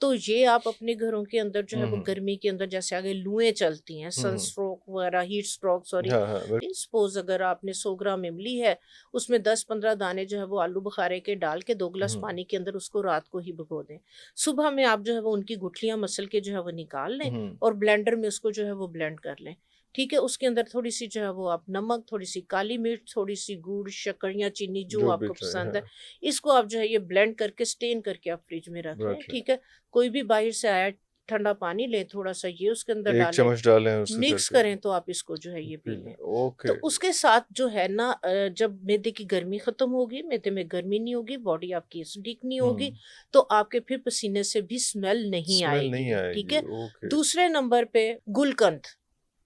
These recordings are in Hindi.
तो ये आप अपने घरों के अंदर जो है वो हम्म गर्मी के अंदर, जैसे आगे लुएं चलती हैं, हम्म सनस्ट्रोक वगैरह, हीट स्ट्रोक सॉरी, हाँ हाँ सपोज अगर आपने 100 ग्राम इमली है, उसमें 10-15 दाने जो है वो आलू बुखारे के डाल के 2 गिलास हम्म पानी के अंदर उसको रात को ही भिगो दें। सुबह में आप जो है वो उनकी गुठलियां मसल के जो है वो निकाल लें हम्म और ब्लेंडर में उसको जो है वो ब्लेंड कर लें। ठीक है, उसके अंदर थोड़ी सी जो है वो आप नमक, थोड़ी सी काली मिर्च, थोड़ी सी गुड़, शक्कर या चीनी जो जो भी आपको चाहिए, पसंद है, हाँ। इसको आप जो है ये ब्लेंड करके स्टेन करके आप फ्रिज में रख लें। रख लें। ठीक है, कोई भी बाहर से आया ठंडा पानी लें, थोड़ा सा ये उसके अंदर एक डालें, चम्मच डालें उससे मिक्स करके करें तो आप इसको जो है ये पी पी लें। लें। तो ओके। उसके साथ जो है ना जब मैदे की गर्मी खत्म होगी, मैदे में गर्मी नहीं होगी, बॉडी आपकी एसिडिक नहीं होगी, हम्म तो आपके फिर पसीने से भी स्मेल नहीं स्मेल नहीं आएगी। ठीक आएगी। है, ओके। दूसरे नंबर पे गुलकंद,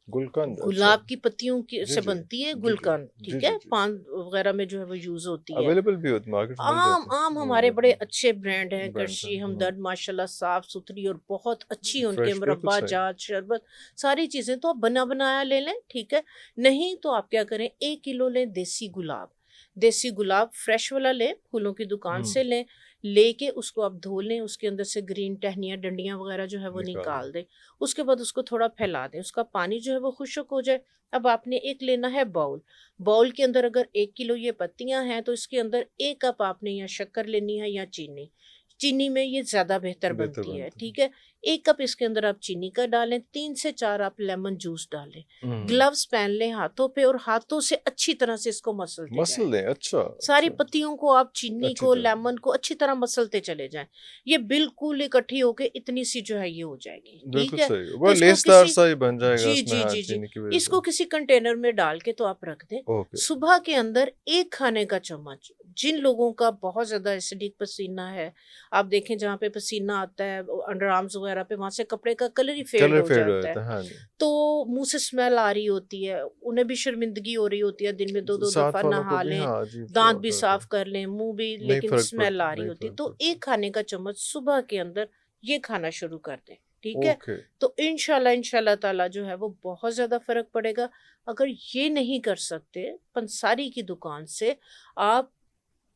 गुलकंद, अच्छा। गुलाब की पत्तियों की जी से जी बनती है जी जी गुलकंद। जी ठीक जी है, जी। पान वगैरह में जो है वो यूज होती है। अवेलेबल भी होती, मार्केट में मिल आम जाते हैं आम वो हमारे वाले। बड़े अच्छे ब्रांड हैं, ब्रांड से। करशी हमदर्द माशाल्लाह साफ सुथरी और बहुत अच्छी है उनके फ्रेश, बिल्कुल मुरब्बा सही। जात शरबत सारी चीजें। तो आप बना बनाया ले लें। ठीक है, नहीं तो आप क्या करें, 1 किलो लें देसी गुलाब। देसी गुलाब फ्रेश वाला लें, फूलों की दुकान हम्म से लें, लेके उसको आप धो लें, उसके अंदर से ग्रीन टहनियाँ डंडियाँ वगैरह जो है वो निकाल दें। निकाल दें। उसके बाद उसको थोड़ा फैला दें, उसका पानी जो है वो खुश्क हो जाए। अब आपने एक लेना है बाउल। बाउल के अंदर अगर 1 किलो ये पत्तियां हैं तो इसके अंदर 1 कप आपने या शक्कर लेनी है या चीनी। चीनी में ये ज्यादा बेहतर बेहतर बनती है। बनता है। ठीक है, 1 कप इसके अंदर आप चीनी का डालें, 3 से 4 आप लेमन जूस डालें। हम्म ग्लव्स पहन लें हाथों पे और हाथों से अच्छी तरह से इसको मसलते जाएं। मसल दें, अच्छा सारी अच्छा। पत्तियों को आप, चीनी अच्छी को, तरह। लेमन को अच्छी तरह मसलते चले जाएं। ये बिल्कुल इकट्ठी होके इतनी सी जो है ये हो जाएगी। ठीक बिल्कुल है, सही, तो वो इसको लेसदार किसी, सा ही बन जाएगा जी उसमें, जी हाँ, जी जी, चीनी की वजह से। इसको किसी कंटेनर में डाल के तो आप रख दें। ओके। सुबह के अंदर 1 खाने का चम्मच, जिन लोगों का बहुत ज्यादा एसिडिक पसीना है, आप देखें जहाँ पे पसीना आता है अंडर आर्म्स वगैरह पे, वहां से कपड़े का कलर ही फेड कलर हो फेड हो जाता है, जाता है, हाँ जी। तो मुंह से स्मेल आ रही होती है, उन्हें भी शर्मिंदगी हो रही होती है, दिन में दो दो साथ दफा वालों को नहा भी, लें, हाँ, अजीब सा दांत भी होता साफ है। कर लें, मुंह भी, नहीं लेकिन फर्क स्मेल पड़ता, आ रही नहीं होती है, फर्क तो पड़ता। 1 खाने का चम्मच सुबह के अंदर ये खाना शुरू कर दें। ठीक है, ओके। तो इंशाल्लाह इंशाल्लाह ताला जो है वो बहुत ज्यादा फर्क पड़ेगा। अगर ये नहीं कर सकते, पंसारी की दुकान से आप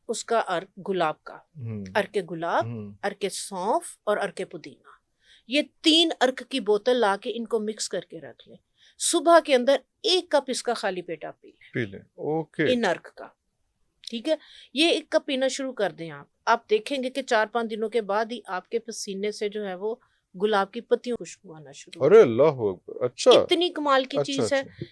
उसका अर्क गुलाब का, हम्म अर्के गुलाब, हम्म अर्के सौंफ और अर्के पुदीना, ये 3 अर्क की बोतल लाके इनको मिक्स करके रख लें। सुबह के अंदर 1 कप इसका खाली पेट आप पी लें, पी लें। ओके। इन अर्क का। ठीक है, ये 1 कप पीना शुरू कर दें आप देखेंगे कि 4-5 दिनों के बाद ही आपके पसीने से जो है वो गुलाब की पत्तियों खुशबू आना शुरू हो अरे जाएगी। अल्लाह हू अकबर, अच्छा। इतनी कमाल की अच्छा चीज है। अच्छा।